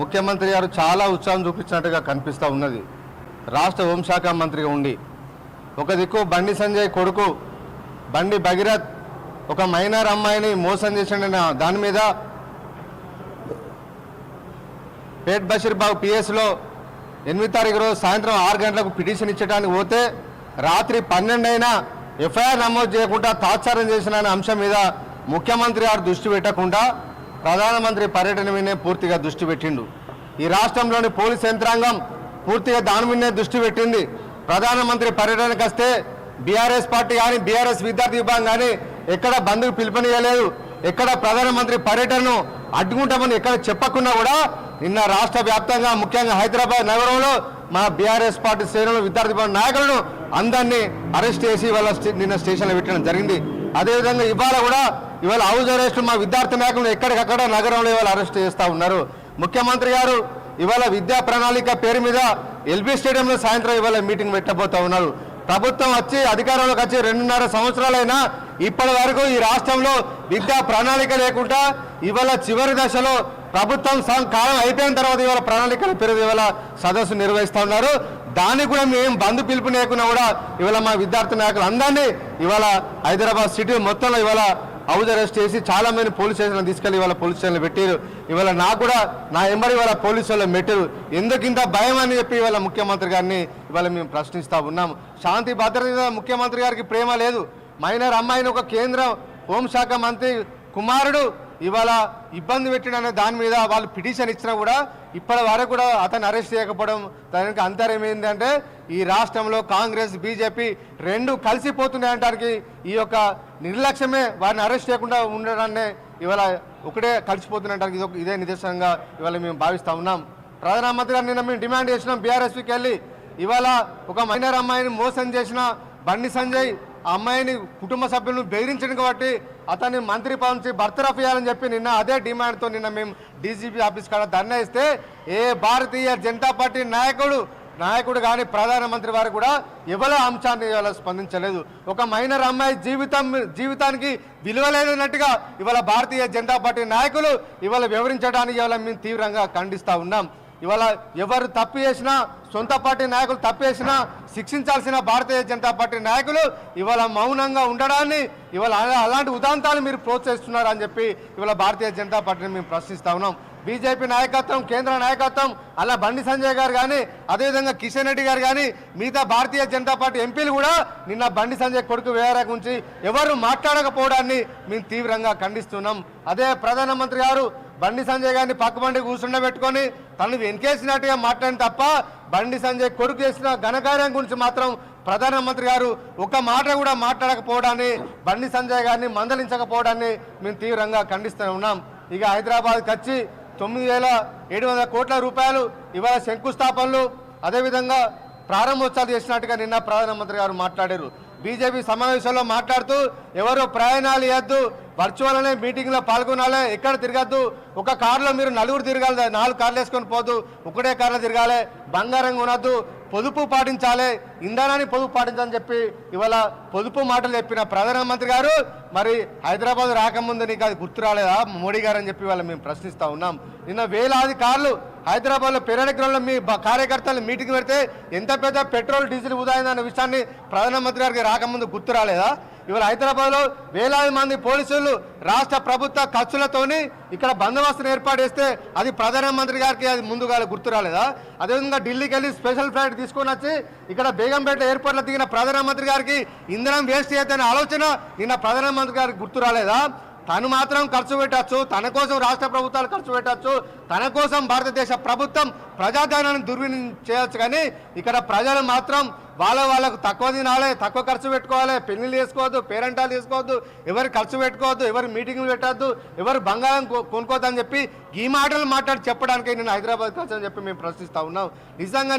ముఖ్యమంత్రి గారు చాలా ఉత్సాహం చూపించినట్టుగా కనిపిస్తూ ఉన్నది. రాష్ట్ర హోంశాఖ మంత్రిగా ఉండి ఒక దిక్కు బండి సంజయ్ కొడుకు బండి భగీరథ్ ఒక మైనర్ అమ్మాయిని మోసం చేసిన దాని మీద పేట్ బషీర్బాగ్ పిఎస్లో 8వ తారీఖు రోజు సాయంత్రం 6 గంటలకు పిటిషన్ ఇచ్చడానికి పోతే రాత్రి 12 అయినా ఎఫ్ఐఆర్ నమోదు చేయకుండా తాత్సారం చేసిన అంశం మీద ముఖ్యమంత్రి గారు దృష్టి పెట్టకుండా ప్రధానమంత్రి పర్యటన మీదనే పూర్తిగా దృష్టి పెట్టిండు. ఈ రాష్ట్రంలోని పోలీస్ యంత్రాంగం పూర్తిగా దాని మీదనే దృష్టి పెట్టింది. ప్రధానమంత్రి పర్యటనకు వస్తే బీఆర్ఎస్ పార్టీ కానీ బీఆర్ఎస్ విద్యార్థి విభాగం కానీ ఎక్కడ బంద్కు పిలుపునియలేదు. ఎక్కడ ప్రధానమంత్రి పర్యటనను అడ్డుకుంటామని ఎక్కడ చెప్పకుండా కూడా నిన్న రాష్ట్ర వ్యాప్తంగా ముఖ్యంగా హైదరాబాద్ నగరంలో మా బీఆర్ఎస్ పార్టీ శ్రేణులు విద్యార్థి విభాగం నాయకులను అందరినీ అరెస్ట్ చేసి నిన్న స్టేషన్లో పెట్టడం జరిగింది. అదేవిధంగా ఇవాళ హౌస్ అరెస్ట్ మా విద్యార్థి నాయకులను ఎక్కడికక్కడ నగరంలో ఇవాళ అరెస్ట్ చేస్తూ ఉన్నారు. ముఖ్యమంత్రి గారు ఇవాళ విద్యా ప్రణాళిక పేరు మీద ఎల్బీ స్టేడియంలో సాయంత్రం ఇవాళ మీటింగ్ పెట్టబోతా ఉన్నారు. ప్రభుత్వం వచ్చి అధికారంలోకి వచ్చి 2.5 సంవత్సరాలైనా ఇప్పటి వరకు ఈ రాష్ట్రంలో విద్యా ప్రణాళిక లేకుండా ఇవాళ చివరి దశలో ప్రభుత్వం కాలం అయిపోయిన తర్వాత ఇవాళ ప్రణాళికల పేరు ఇవాళ సదస్సు నిర్వహిస్తూ ఉన్నారు. దానికి కూడా మేము బంధు పిలుపు లేకున్నా కూడా ఇవాళ మా విద్యార్థి నాయకులు అందరినీ ఇవాళ హైదరాబాద్ సిటీ మొత్తంలో ఇవాళ హౌస్ అరెస్ట్ చేసి చాలా మంది పోలీస్ స్టేషన్లో తీసుకెళ్ళి ఇవాళ పోలీస్ స్టేషన్లో పెట్టారు. ఇవాళ నాకు కూడా నా ఎంబడి ఇవాళ పోలీసు వాళ్ళు పెట్టారు. ఎందుకు ఇంత భయం అని చెప్పి ఇవాళ ముఖ్యమంత్రి గారిని ఇవాళ మేము ప్రశ్నిస్తూ ఉన్నాము. శాంతి భద్రత ముఖ్యమంత్రి గారికి ప్రేమ లేదు. మైనర్ అమ్మాయిని ఒక కేంద్ర హోంశాఖ మంత్రి కుమారుడు ఇవాళ ఇబ్బంది పెట్టిన దాని మీద వాళ్ళు పిటిషన్ ఇచ్చినా కూడా ఇప్పటి వరకు కూడా అతను అరెస్ట్ చేయకపోవడం దానికి అంతరం ఏంటంటే ఈ రాష్ట్రంలో కాంగ్రెస్ బీజేపీ రెండు కలిసిపోతున్నాయంటానికి ఈ యొక్క నిర్లక్ష్యమే వారిని అరెస్ట్ చేయకుండా ఉండడాన్ని ఇవాళ ఒకటే కలిసిపోతున్నటానికి ఇదే నిదర్శనంగా ఇవాళ మేము భావిస్తూ ఉన్నాం. ప్రధానమంత్రి గారు నిన్న మేము డిమాండ్ చేసినాం బీఆర్ఎస్పీకి వెళ్ళి ఇవాళ ఒక మైనర్ అమ్మాయిని మోసం చేసిన బండి సంజయ్ ఆ అమ్మాయిని కుటుంబ సభ్యులను బెదిరించడం కాబట్టి అతన్ని మంత్రి పదవి నుంచి బర్తరఫ్ చేయాలని చెప్పి నిన్న అదే డిమాండ్తో నిన్న మేము డీజీపీ ఆఫీస్ కాడ ధర్నా ఇస్తే ఏ భారతీయ జనతా పార్టీ నాయకుడు కానీ ప్రధానమంత్రి వారు కూడా ఎవరి అంశాన్ని ఇవాళ స్పందించలేదు. ఒక మైనర్ అమ్మాయి జీవితానికి విలువ లేదన్నట్టుగా ఇవాళ భారతీయ జనతా పార్టీ నాయకులు ఇవాళ వివరించడానికి ఇవాళ మేము తీవ్రంగా ఖండిస్తూ ఉన్నాం. ఇవాళ ఎవరు తప్పు చేసినా సొంత పార్టీ నాయకులు తప్పు చేసినా శిక్షించాల్సిన భారతీయ జనతా పార్టీ నాయకులు ఇవాళ మౌనంగా ఉండడాన్ని ఇవాళ అలాంటి ఉదాంతాలు మీరు ప్రోత్సహిస్తున్నారు అని చెప్పి ఇవాళ భారతీయ జనతా పార్టీని మేము ప్రశ్నిస్తా ఉన్నాం. బీజేపీ నాయకత్వం కేంద్ర నాయకత్వం అలా బండి సంజయ్ గారు కానీ అదేవిధంగా కిషన్ రెడ్డి గారు కానీ మిగతా భారతీయ జనతా పార్టీ ఎంపీలు కూడా నిన్న బండి సంజయ్ కొడుకు వేరే గురించి ఎవరు మాట్లాడకపోవడాన్ని మేము తీవ్రంగా ఖండిస్తున్నాం. అదే ప్రధానమంత్రి గారు బండి సంజయ్ గారిని పక్కబండి కూర్చుండబెట్టుకొని తను వెనకేసినట్టుగా మాట్లాడిన తప్ప బండి సంజయ్ కొడుకు చేసిన ఘనకార్యం గురించి మాత్రం ప్రధానమంత్రి గారు ఒక మాట కూడా మాట్లాడకపోవడాన్ని బండి సంజయ్ గారిని మందలించకపోవడాన్ని మేము తీవ్రంగా ఖండిస్తూ ఉన్నాం. ఇక హైదరాబాద్కి వచ్చి 9,700 కోట్ల రూపాయలు ఇవాళ శంకుస్థాపనలు అదేవిధంగా ప్రారంభోత్సవాలు చేసినట్టుగా నిన్న ప్రధానమంత్రి గారు మాట్లాడారు. బీజేపీ సమావేశంలో మాట్లాడుతూ ఎవరు ప్రయాణాలు ఇవ్వద్దు, వర్చువల్ అనే మీటింగ్లో పాల్గొనాలి, ఎక్కడ తిరగద్దు, ఒక కారులో మీరు 4 తిరగాలి, 4 కార్లు వేసుకొని పోదు, ఒకటే కార్లో తిరగాలి, బంగారం కొనద్దు, పొదుపు పాటించాలి, ఇంధనాన్ని పొదుపు పాటించాలని చెప్పి ఇవాళ పొదుపు మాటలు చెప్పిన ప్రధానమంత్రి గారు మరి హైదరాబాద్ రాకముందు నీకు అది గుర్తు రాలేదా మోడీ గారు అని చెప్పి ఇవాళ మేము ప్రశ్నిస్తూ ఉన్నాం. నిన్న వేలాది కార్లు హైదరాబాద్లో పెరడగ్రంలో మీ కార్యకర్తలు మీటింగ్ పెడితే ఎంత పెద్ద పెట్రోల్ డీజిల్ ఉదాయిందన్న విషయాన్ని ప్రధానమంత్రి గారికి రాకముందు గుర్తు రాలేదా? ఇవాళ హైదరాబాద్లో వేలాది మంది పోలీసులు రాష్ట్ర ప్రభుత్వ ఖర్చులతోని ఇక్కడ బందోబస్తును ఏర్పాటు చేస్తే అది ప్రధానమంత్రి గారికి అది ముందుగా గుర్తు రాలేదా? అదేవిధంగా ఢిల్లీకి వెళ్ళి స్పెషల్ ఫ్లైట్ తీసుకొని వచ్చి ఇక్కడ బేగంపేట ఎయిర్పోర్ట్లో దిగిన ప్రధానమంత్రి గారికి ఇంధనం వేస్ట్ చేయొద్దనే ఆలోచన నిన్న ప్రధానమంత్రి గారికి గుర్తు రాలేదా? తను మాత్రం ఖర్చు పెట్టచ్చు, తన కోసం రాష్ట్ర ప్రభుత్వాలు ఖర్చు పెట్టచ్చు, తన కోసం భారతదేశ ప్రభుత్వం ప్రజాధనాన్ని దుర్వినియోగం చేయొచ్చు, కానీ ఇక్కడ ప్రజలు మాత్రం వాళ్ళకు తక్కువ తినాలి, తక్కువ ఖర్చు పెట్టుకోవాలి, పెళ్లిళ్ళు చేసుకోవద్దు, పేరెంటాలు చేసుకోవద్దు, ఎవరు ఖర్చు పెట్టుకోవద్దు, ఎవరు మీటింగ్లు పెట్టద్దు, ఎవరు బంగారం కొనుక్కోవద్దు అని చెప్పి ఈ మాటలు మాట్లాడి చెప్పడానికి నేను హైదరాబాద్కి వచ్చని చెప్పి మేము ప్రశ్నిస్తూ ఉన్నాం. నిజంగా